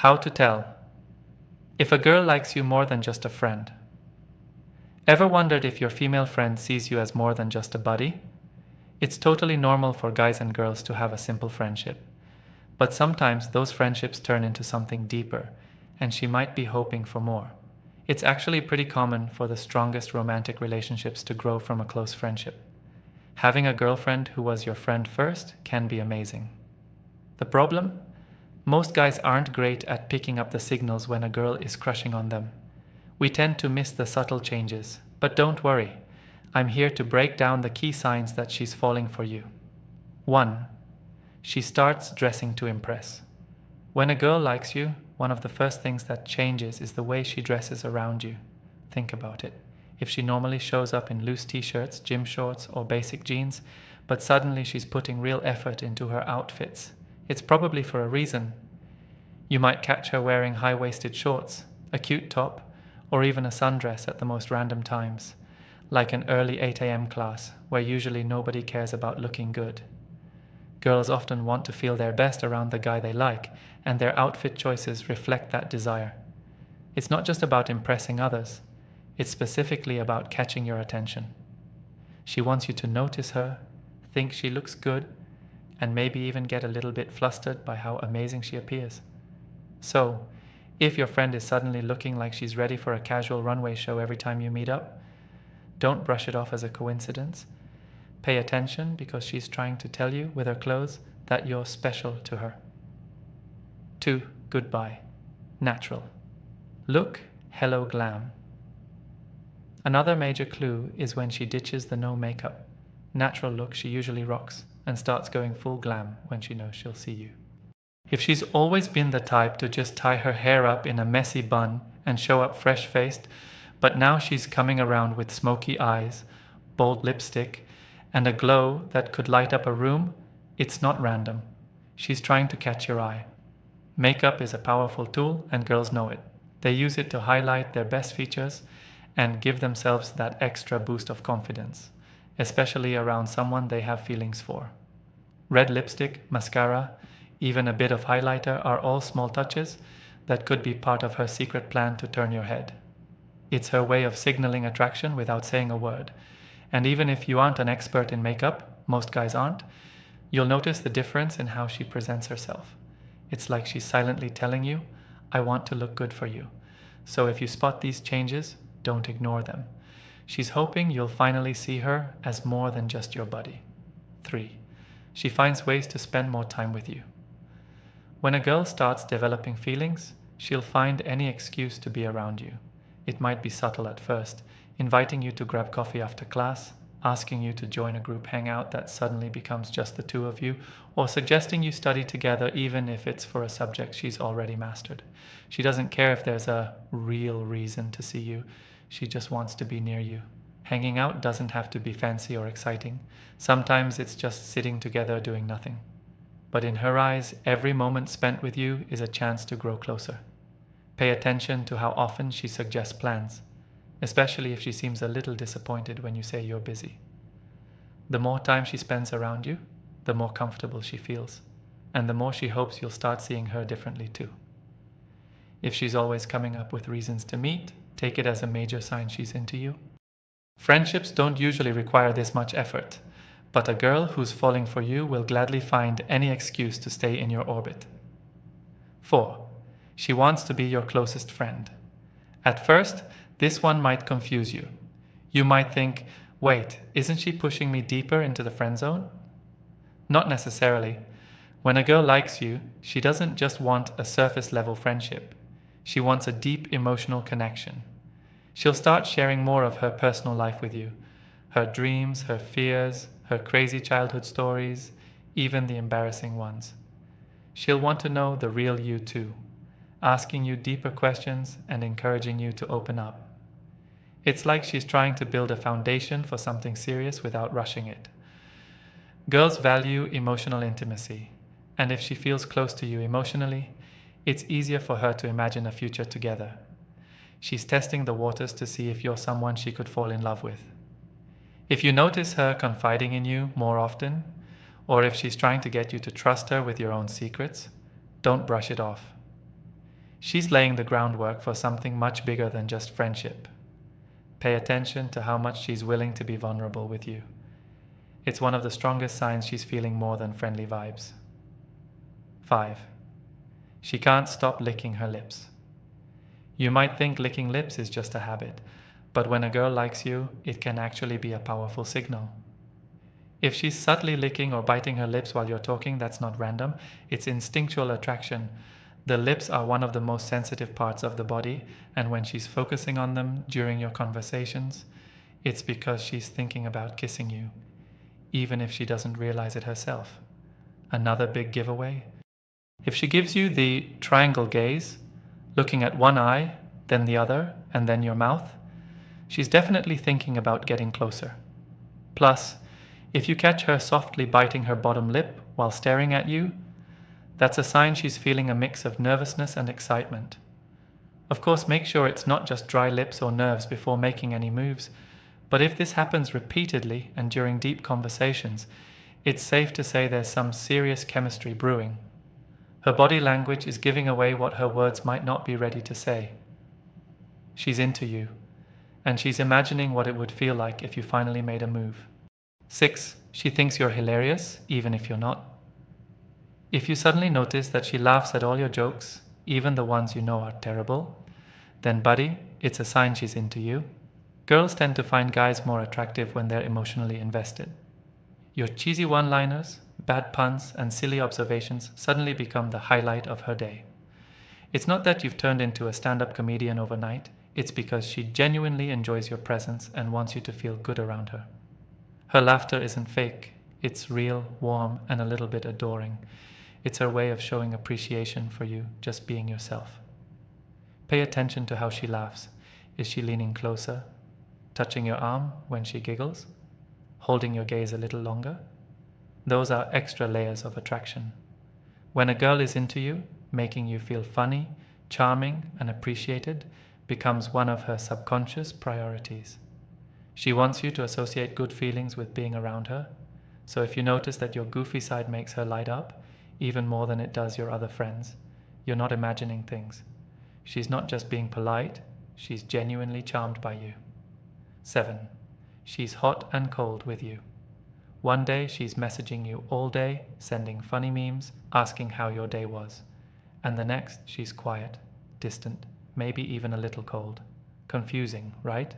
How to tell if a girl likes you more than just a friend. Ever wondered if your female friend sees you as more than just a buddy? It's totally normal for guys and girls to have a simple friendship. But sometimes those friendships turn into something deeper, and she might be hoping for more. It's actually pretty common for the strongest romantic relationships to grow from a close friendship. Having a girlfriend who was your friend first can be amazing. The problem? Most guys aren't great at picking up the signals when a girl is crushing on them. We tend to miss the subtle changes, but don't worry. I'm here to break down the key signs that she's falling for you. 1. She starts dressing to impress. When a girl likes you, one of the first things that changes is the way she dresses around you. Think about it. If she normally shows up in loose t-shirts, gym shorts, or basic jeans, but suddenly she's putting real effort into her outfits, it's probably for a reason. You might catch her wearing high-waisted shorts, a cute top, or even a sundress at the most random times, like an early 8 a.m. class where usually nobody cares about looking good. Girls often want to feel their best around the guy they like, and their outfit choices reflect that desire. It's not just about impressing others, it's specifically about catching your attention. She wants you to notice her, think she looks good, and maybe even get a little bit flustered by how amazing she appears. So, if your friend is suddenly looking like she's ready for a casual runway show every time you meet up, don't brush it off as a coincidence. Pay attention because she's trying to tell you with her clothes that you're special to her. 2. Goodbye. Natural. Look, hello, glam. Another major clue is when she ditches the no makeup, natural look she usually rocks and starts going full glam when she knows she'll see you. If she's always been the type to just tie her hair up in a messy bun and show up fresh-faced, but now she's coming around with smoky eyes, bold lipstick, and a glow that could light up a room, it's not random. She's trying to catch your eye. Makeup is a powerful tool and girls know it. They use it to highlight their best features and give themselves that extra boost of confidence, especially around someone they have feelings for. Red lipstick, mascara, even a bit of highlighter are all small touches that could be part of her secret plan to turn your head. It's her way of signaling attraction without saying a word. And even if you aren't an expert in makeup, most guys aren't, you'll notice the difference in how she presents herself. It's like she's silently telling you, I want to look good for you. So if you spot these changes, don't ignore them. She's hoping you'll finally see her as more than just your buddy. 3. She finds ways to spend more time with you. When a girl starts developing feelings, she'll find any excuse to be around you. It might be subtle at first, inviting you to grab coffee after class, asking you to join a group hangout that suddenly becomes just the two of you, or suggesting you study together even if it's for a subject she's already mastered. She doesn't care if there's a real reason to see you, she just wants to be near you. Hanging out doesn't have to be fancy or exciting. Sometimes it's just sitting together doing nothing. But in her eyes, every moment spent with you is a chance to grow closer. Pay attention to how often she suggests plans, especially if she seems a little disappointed when you say you're busy. The more time she spends around you, the more comfortable she feels, and the more she hopes you'll start seeing her differently too. If she's always coming up with reasons to meet, take it as a major sign she's into you. Friendships don't usually require this much effort, but a girl who's falling for you will gladly find any excuse to stay in your orbit. 4. She wants to be your closest friend. At first, this one might confuse you. You might think, wait, isn't she pushing me deeper into the friend zone? Not necessarily. When a girl likes you, she doesn't just want a surface-level friendship. She wants a deep emotional connection. She'll start sharing more of her personal life with you, her dreams, her fears, her crazy childhood stories, even the embarrassing ones. She'll want to know the real you too, asking you deeper questions and encouraging you to open up. It's like she's trying to build a foundation for something serious without rushing it. Girls value emotional intimacy, and if she feels close to you emotionally, it's easier for her to imagine a future together. She's testing the waters to see if you're someone she could fall in love with. If you notice her confiding in you more often, or if she's trying to get you to trust her with your own secrets, don't brush it off. She's laying the groundwork for something much bigger than just friendship. Pay attention to how much she's willing to be vulnerable with you. It's one of the strongest signs she's feeling more than friendly vibes. 5. She can't stop licking her lips. You might think licking lips is just a habit, but when a girl likes you, it can actually be a powerful signal. If she's subtly licking or biting her lips while you're talking, that's not random, it's instinctual attraction. The lips are one of the most sensitive parts of the body, and when she's focusing on them during your conversations, it's because she's thinking about kissing you, even if she doesn't realize it herself. Another big giveaway. If she gives you the triangle gaze, looking at one eye, then the other, and then your mouth, she's definitely thinking about getting closer. Plus, if you catch her softly biting her bottom lip while staring at you, that's a sign she's feeling a mix of nervousness and excitement. Of course, make sure it's not just dry lips or nerves before making any moves, but if this happens repeatedly and during deep conversations, it's safe to say there's some serious chemistry brewing. Her body language is giving away what her words might not be ready to say. She's into you, and she's imagining what it would feel like if you finally made a move. 6. She thinks you're hilarious, even if you're not. If you suddenly notice that she laughs at all your jokes, even the ones you know are terrible, then buddy, it's a sign she's into you. Girls tend to find guys more attractive when they're emotionally invested. Your cheesy one-liners, bad puns, and silly observations suddenly become the highlight of her day. It's not that you've turned into a stand-up comedian overnight, it's because she genuinely enjoys your presence and wants you to feel good around her. Her laughter isn't fake, it's real, warm, and a little bit adoring. It's her way of showing appreciation for you just being yourself. Pay attention to how she laughs. Is she leaning closer, touching your arm when she giggles, holding your gaze a little longer? Those are extra layers of attraction. When a girl is into you, making you feel funny, charming, and appreciated becomes one of her subconscious priorities. She wants you to associate good feelings with being around her, so if you notice that your goofy side makes her light up, even more than it does your other friends, you're not imagining things. She's not just being polite, she's genuinely charmed by you. 7. She's hot and cold with you. One day she's messaging you all day, sending funny memes, asking how your day was. And the next she's quiet, distant, maybe even a little cold. Confusing, right?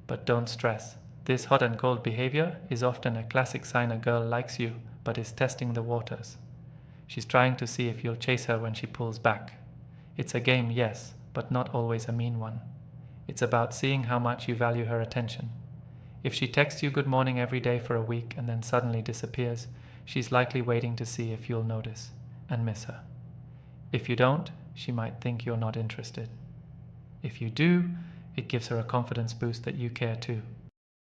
But don't stress. This hot and cold behavior is often a classic sign a girl likes you, but is testing the waters. She's trying to see if you'll chase her when she pulls back. It's a game, yes, but not always a mean one. It's about seeing how much you value her attention. If she texts you good morning every day for a week and then suddenly disappears, she's likely waiting to see if you'll notice and miss her. If you don't, she might think you're not interested. If you do, it gives her a confidence boost that you care too.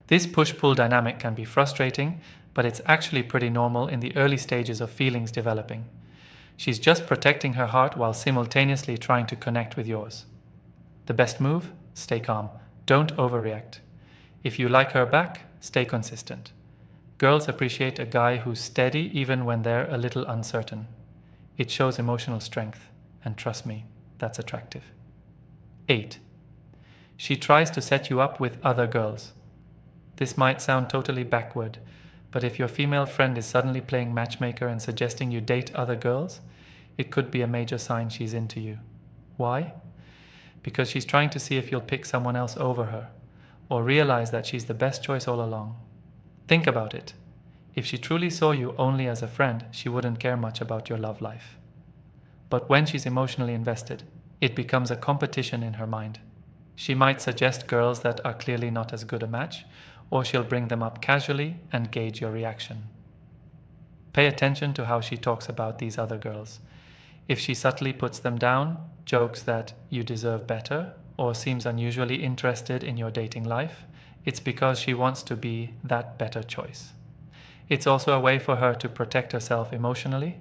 This push-pull dynamic can be frustrating, but it's actually pretty normal in the early stages of feelings developing. She's just protecting her heart while simultaneously trying to connect with yours. The best move? Stay calm. Don't overreact. If you like her back, stay consistent. Girls appreciate a guy who's steady even when they're a little uncertain. It shows emotional strength, and trust me, that's attractive. 8. She tries to set you up with other girls. This might sound totally backward, but if your female friend is suddenly playing matchmaker and suggesting you date other girls, it could be a major sign she's into you. Why? Because she's trying to see if you'll pick someone else over her, or realize that she's the best choice all along. Think about it. If she truly saw you only as a friend, she wouldn't care much about your love life. But when she's emotionally invested, it becomes a competition in her mind. She might suggest girls that are clearly not as good a match, or she'll bring them up casually and gauge your reaction. Pay attention to how she talks about these other girls. If she subtly puts them down, jokes that you deserve better, or seems unusually interested in your dating life, it's because she wants to be that better choice. It's also a way for her to protect herself emotionally.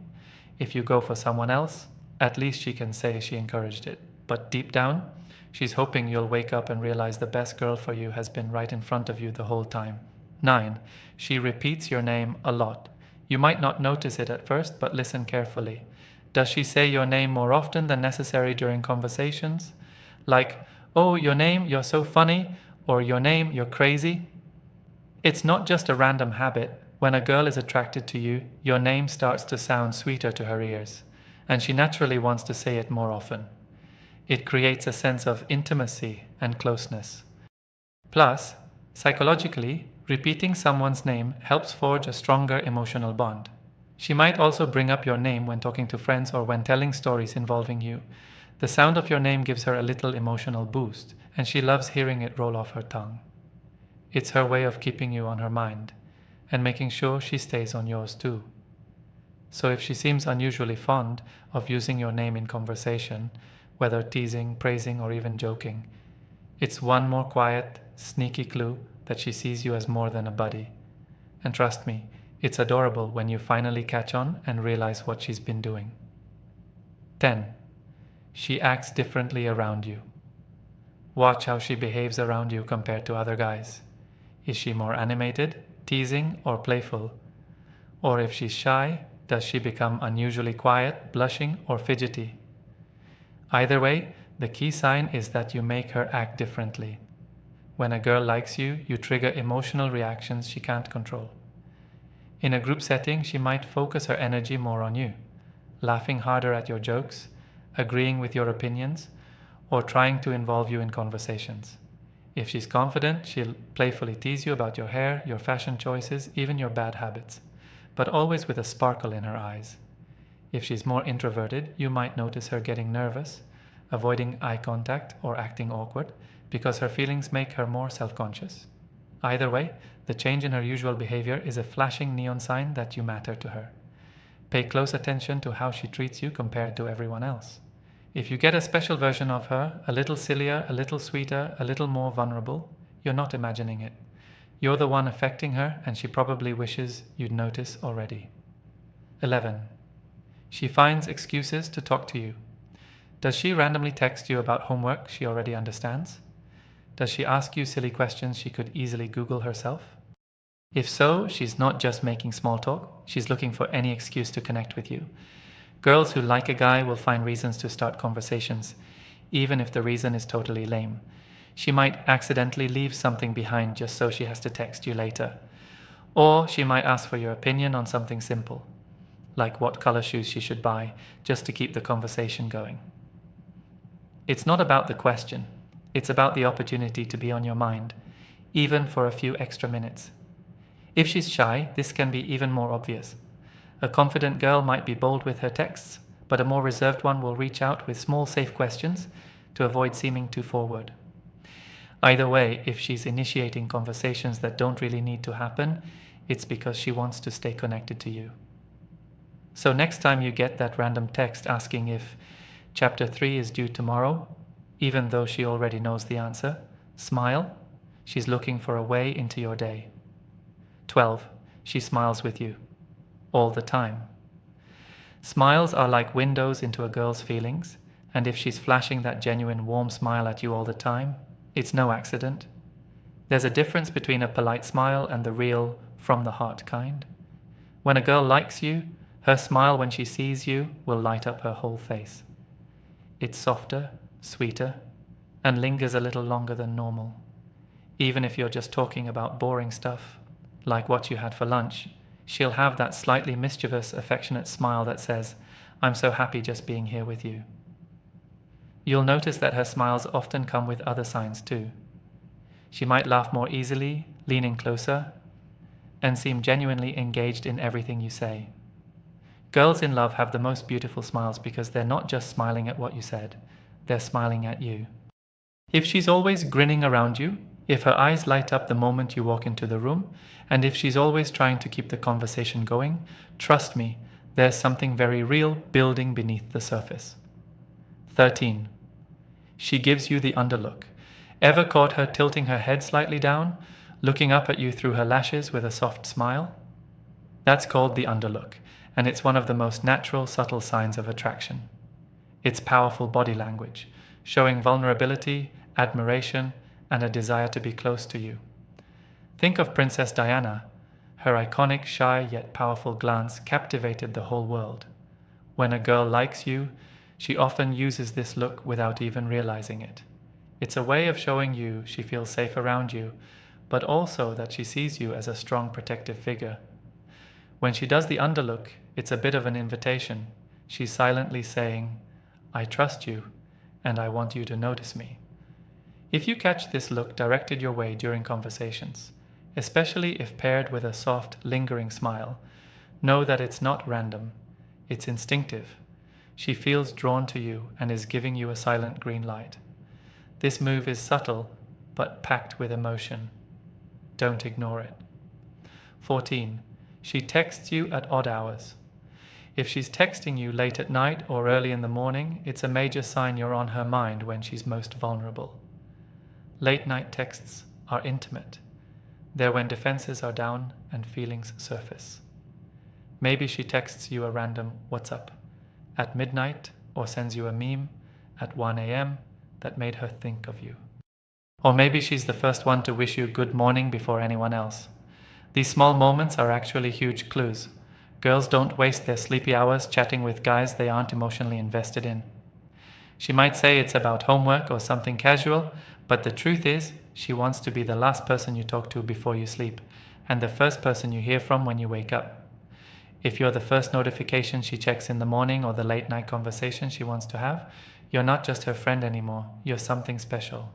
If you go for someone else, at least she can say she encouraged it. But deep down, she's hoping you'll wake up and realize the best girl for you has been right in front of you the whole time. 9. She repeats your name a lot. You might not notice it at first, but listen carefully. Does she say your name more often than necessary during conversations? Like, oh, your name, you're so funny, or your name, you're crazy? It's not just a random habit. When a girl is attracted to you, your name starts to sound sweeter to her ears, and she naturally wants to say it more often. It creates a sense of intimacy and closeness. Plus, psychologically, repeating someone's name helps forge a stronger emotional bond. She might also bring up your name when talking to friends or when telling stories involving you. The sound of your name gives her a little emotional boost, and she loves hearing it roll off her tongue. It's her way of keeping you on her mind and making sure she stays on yours too. So if she seems unusually fond of using your name in conversation, whether teasing, praising, or even joking, it's one more quiet, sneaky clue that she sees you as more than a buddy. And trust me, it's adorable when you finally catch on and realize what she's been doing. 10. She acts differently around you. Watch how she behaves around you compared to other guys. Is she more animated, teasing, or playful? Or if she's shy, does she become unusually quiet, blushing, or fidgety? Either way, the key sign is that you make her act differently. When a girl likes you, you trigger emotional reactions she can't control. In a group setting, she might focus her energy more on you, laughing harder at your jokes, agreeing with your opinions, or trying to involve you in conversations. If she's confident, she'll playfully tease you about your hair, your fashion choices, even your bad habits, but always with a sparkle in her eyes. If she's more introverted, you might notice her getting nervous, avoiding eye contact, or acting awkward, because her feelings make her more self-conscious. Either way, the change in her usual behavior is a flashing neon sign that you matter to her. Pay close attention to how she treats you compared to everyone else. If you get a special version of her, a little sillier, a little sweeter, a little more vulnerable, you're not imagining it. You're the one affecting her, and she probably wishes you'd notice already. 11. She finds excuses to talk to you. Does she randomly text you about homework she already understands? Does she ask you silly questions she could easily Google herself? If so, she's not just making small talk, she's looking for any excuse to connect with you. Girls who like a guy will find reasons to start conversations, even if the reason is totally lame. She might accidentally leave something behind just so she has to text you later. Or she might ask for your opinion on something simple, like what color shoes she should buy, just to keep the conversation going. It's not about the question, it's about the opportunity to be on your mind, even for a few extra minutes. If she's shy, this can be even more obvious. A confident girl might be bold with her texts, but a more reserved one will reach out with small, safe questions to avoid seeming too forward. Either way, if she's initiating conversations that don't really need to happen, it's because she wants to stay connected to you. So next time you get that random text asking if Chapter 3 is due tomorrow, even though she already knows the answer, smile. She's looking for a way into your day. 12. She smiles with you. All the time. Smiles are like windows into a girl's feelings, and if she's flashing that genuine warm smile at you all the time, it's no accident. There's a difference between a polite smile and the real, from the heart kind. When a girl likes you, her smile when she sees you will light up her whole face. It's softer, sweeter, and lingers a little longer than normal. Even if you're just talking about boring stuff, like what you had for lunch, she'll have that slightly mischievous, affectionate smile that says, "I'm so happy just being here with you." You'll notice that her smiles often come with other signs too. She might laugh more easily, lean in closer, and seem genuinely engaged in everything you say. Girls in love have the most beautiful smiles because they're not just smiling at what you said, they're smiling at you. If she's always grinning around you, if her eyes light up the moment you walk into the room, and if she's always trying to keep the conversation going, trust me, there's something very real building beneath the surface. 13. She gives you the underlook. Ever caught her tilting her head slightly down, looking up at you through her lashes with a soft smile? That's called the underlook, and it's one of the most natural, subtle signs of attraction. It's powerful body language, showing vulnerability, admiration, and a desire to be close to you. Think of Princess Diana. Her iconic, shy yet powerful glance captivated the whole world. When a girl likes you, she often uses this look without even realizing it. It's a way of showing you she feels safe around you, but also that she sees you as a strong protective figure. When she does the underlook, it's a bit of an invitation. She's silently saying, "I trust you, and I want you to notice me." If you catch this look directed your way during conversations, especially if paired with a soft, lingering smile, know that it's not random, it's instinctive. She feels drawn to you and is giving you a silent green light. This move is subtle, but packed with emotion. Don't ignore it. 14. She texts you at odd hours. If she's texting you late at night or early in the morning, it's a major sign you're on her mind when she's most vulnerable. Late night texts are intimate. They're when defenses are down and feelings surface. Maybe she texts you a random "what's up" at midnight or sends you a meme at 1 a.m. that made her think of you. Or maybe she's the first one to wish you good morning before anyone else. These small moments are actually huge clues. Girls don't waste their sleepy hours chatting with guys they aren't emotionally invested in. She might say it's about homework or something casual, but the truth is, she wants to be the last person you talk to before you sleep, and the first person you hear from when you wake up. If you're the first notification she checks in the morning or the late night conversation she wants to have, you're not just her friend anymore, you're something special.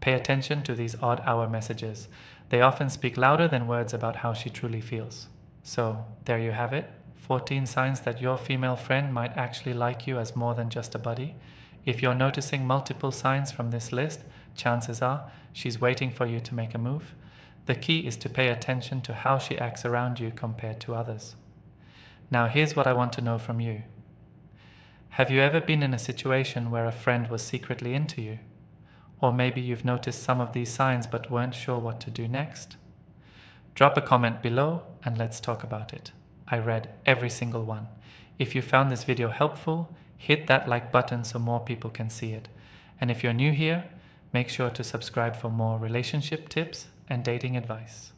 Pay attention to these odd hour messages. They often speak louder than words about how she truly feels. So, there you have it. 14 signs that your female friend might actually like you as more than just a buddy. If you're noticing multiple signs from this list, chances are she's waiting for you to make a move. The key is to pay attention to how she acts around you compared to others. Now here's what I want to know from you. Have you ever been in a situation where a friend was secretly into you? Or maybe you've noticed some of these signs but weren't sure what to do next? Drop a comment below and let's talk about it. I read every single one. If you found this video helpful, hit that like button so more people can see it. And if you're new here, make sure to subscribe for more relationship tips and dating advice.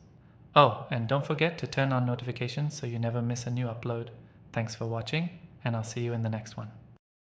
Oh, and don't forget to turn on notifications so you never miss a new upload. Thanks for watching, and I'll see you in the next one.